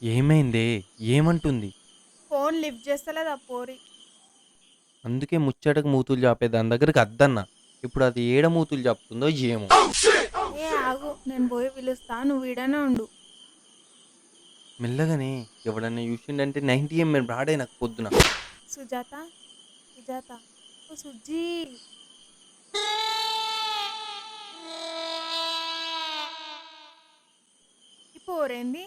ఏమైందే? ఏమంటుంది? Phone lift చేస్తలేదు ఆ పోరి. అందుకే ముచ్చటకు మూతులు జాపే దాని దగ్గరికి అద్దన్నా. ఇప్పుడు అది ఏడ మూతులు జాపుతుందో ఏమో? ఏ ఆగు, నేను పోయి పిలుస్తా, నువ్వు ఈడనే ఉండు. మెల్లగానే ఎవడన్నా చూసిండంటే 90 ఎంఎం రాడే నాకు పొద్దున. సుజాత, సుజాత, ఓ సుజ్జి. ఈ పోరేంది?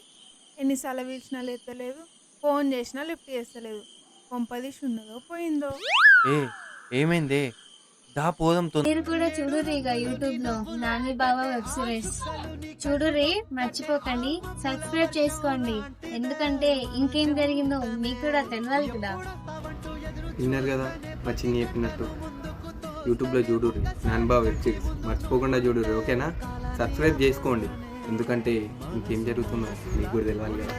ఎన్నిసార్లు పిలిచినా లేస్తలేదు, ఫోన్ చేసినా లిఫ్ట్ చేస్తలేదు. కొంపదీసి ఉన్నదో పోయిందో. ఏ ఏమైందే? దా పోదాం మీరు కూడా చూడుర్రి ఇక యూట్యూబ్ లో నాని బాబా వెబ్ సిరీస్ చూడుర్రి, మర్చిపోకండి, సబ్స్క్రైబ్ చేసుకోండి. ఎందుకంటే ఇంకేం జరిగిందో మీకు కూడా తెలియాలి కదా. విన్నారు కదా మా చిన్ని చెప్పినట్టు. యూట్యూబ్లో చూడుర్రి నాన్బా వెబ్ సిరీస్, మర్చిపోకుండా చూడుర్రి. ఓకేనా? సబ్స్క్రైబ్ చేసుకోండి, ఎందుకంటే ఇంకేం జరుగుతుందో మీకు కూడా తెలియాలి కదా.